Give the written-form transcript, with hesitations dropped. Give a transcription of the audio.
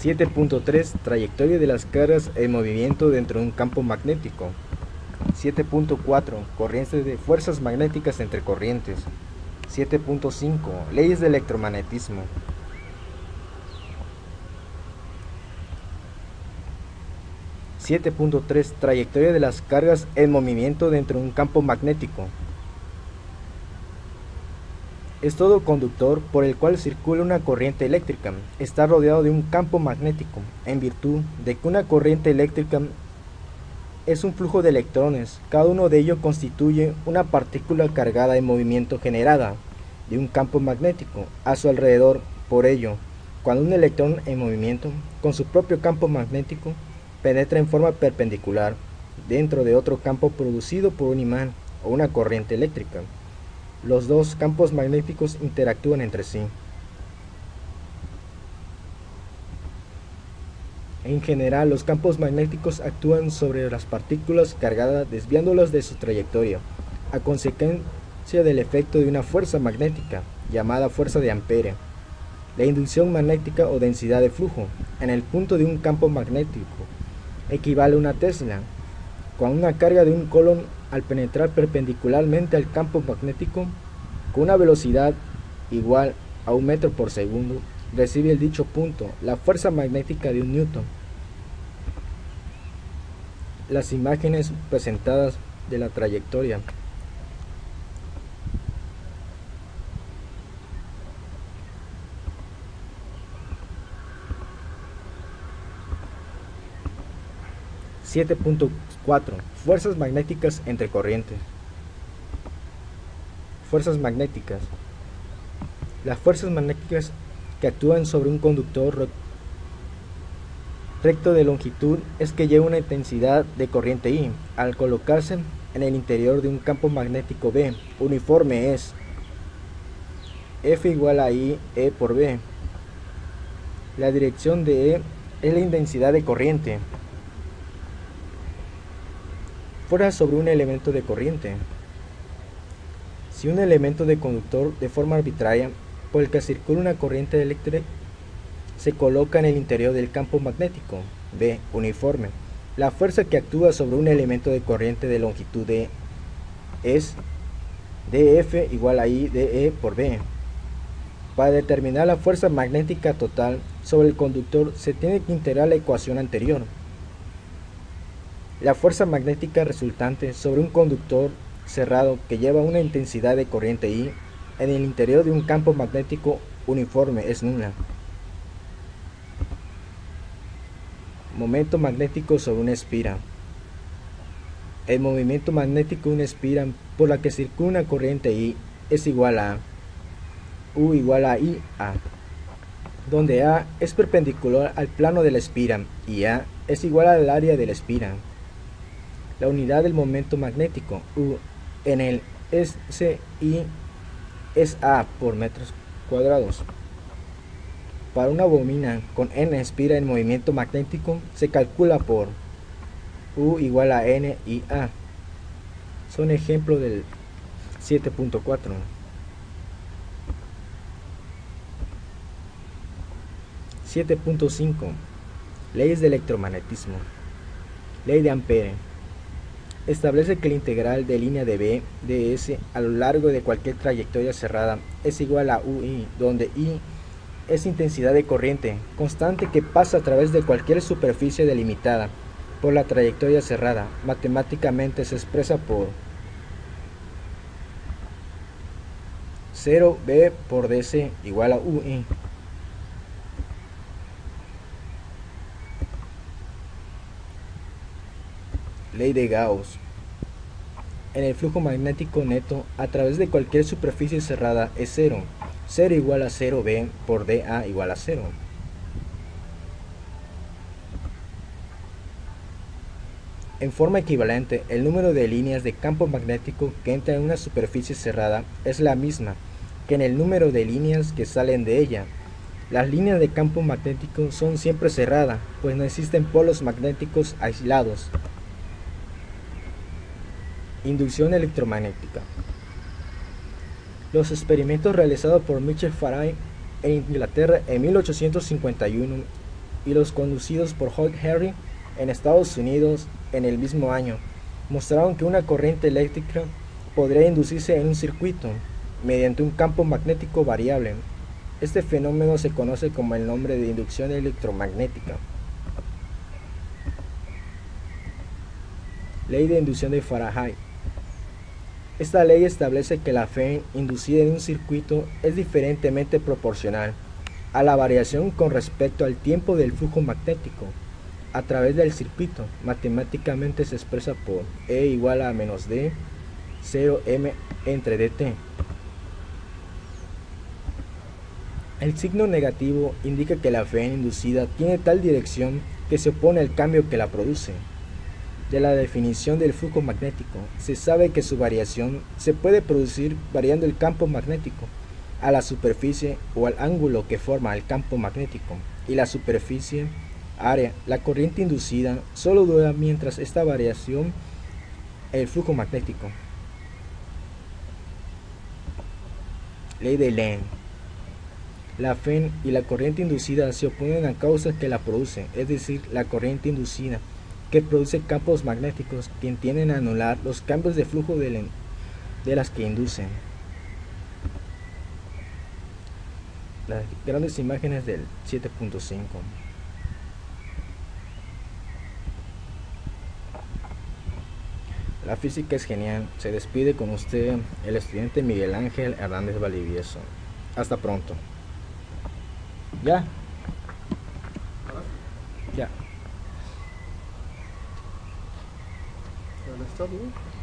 7.3 Trayectoria de las cargas en movimiento dentro de un campo magnético. 7.4 Corrientes de fuerzas magnéticas entre corrientes. 7.5 Leyes del electromagnetismo. 7.3 Trayectoria de las cargas en movimiento dentro de un campo magnético. Es todo conductor por el cual circula una corriente eléctrica. Está rodeado de un campo magnético, en virtud de que una corriente eléctrica es un flujo de electrones. Cada uno de ellos constituye una partícula cargada en movimiento generada de un campo magnético a su alrededor. Por ello, cuando un electrón en movimiento, con su propio campo magnético, penetra en forma perpendicular dentro de otro campo producido por un imán o una corriente eléctrica, los dos campos magnéticos interactúan entre sí. En general, los campos magnéticos actúan sobre las partículas cargadas desviándolas de su trayectoria, a consecuencia del efecto de una fuerza magnética, llamada fuerza de Ampere. La inducción magnética o densidad de flujo en el punto de un campo magnético equivale a una Tesla. Cuando una carga de un colón, al penetrar perpendicularmente al campo magnético con una velocidad igual a 1 metro por segundo, recibe el dicho punto la fuerza magnética de 1 newton. Las imágenes presentadas de la trayectoria. .4 Fuerzas magnéticas entre corrientes. Fuerzas magnéticas. Las fuerzas magnéticas que actúan sobre un conductor recto de longitud es que lleva una intensidad de corriente I. Al colocarse en el interior de un campo magnético B uniforme es F igual a I E por B. La dirección de E es la intensidad de corriente. Fuerza sobre un elemento de corriente. Si un elemento de conductor de forma arbitraria por el que circula una corriente eléctrica se coloca en el interior del campo magnético B uniforme, la fuerza que actúa sobre un elemento de corriente de longitud D es dF igual a I dE por B. Para determinar la fuerza magnética total sobre el conductor se tiene que integrar la ecuación anterior. La fuerza magnética resultante sobre un conductor cerrado que lleva una intensidad de corriente I en el interior de un campo magnético uniforme es nula. Momento magnético sobre una espira. El movimiento magnético de una espira por la que circula una corriente I es igual a U igual a IA, donde A es perpendicular al plano de la espira y A es igual al área de la espira. La unidad del momento magnético U en el SI es A por metros cuadrados. Para una bobina con N espira en movimiento magnético se calcula por U igual a N y A. Son ejemplos del 7.4. 7.5 Leyes de electromagnetismo. Ley de Ampere. Establece que el integral de línea de B de S a lo largo de cualquier trayectoria cerrada es igual a UI, donde I es intensidad de corriente constante que pasa a través de cualquier superficie delimitada por la trayectoria cerrada. Matemáticamente se expresa por 0B por DC igual a UI. Ley de Gauss. En el flujo magnético neto a través de cualquier superficie cerrada es 0. 0 igual a 0B por DA igual a 0. En forma equivalente, el número de líneas de campo magnético que entran en una superficie cerrada es la misma que en el número de líneas que salen de ella. Las líneas de campo magnético son siempre cerradas, pues no existen polos magnéticos aislados. Inducción electromagnética. Los experimentos realizados por Michael Faraday en Inglaterra en 1851 y los conducidos por Hugh Henry en Estados Unidos en el mismo año mostraron que una corriente eléctrica podría inducirse en un circuito mediante un campo magnético variable. Este fenómeno se conoce como el nombre de inducción electromagnética. Ley de inducción de Faraday. Esta ley establece que la fe inducida en un circuito es diferentemente proporcional a la variación con respecto al tiempo del flujo magnético a través del circuito. Matemáticamente se expresa por E igual a menos D 0M entre dt. El signo negativo indica que la fe inducida tiene tal dirección que se opone al cambio que la produce. De la definición del flujo magnético, se sabe que su variación se puede producir variando el campo magnético a la superficie o al ángulo que forma el campo magnético y la superficie área. La corriente inducida solo dura mientras esta variación el flujo magnético. Ley de Lane. La fe y la corriente inducida se oponen a causas que la producen, es decir, la corriente inducida que produce campos magnéticos que tienden a anular los cambios de flujo de las que inducen. Las grandes imágenes del 7.5. La física es genial. Se despide con usted el estudiante Miguel Ángel Hernández Valdivieso. Hasta pronto. ¿Ya? Ya. ¿Está bien?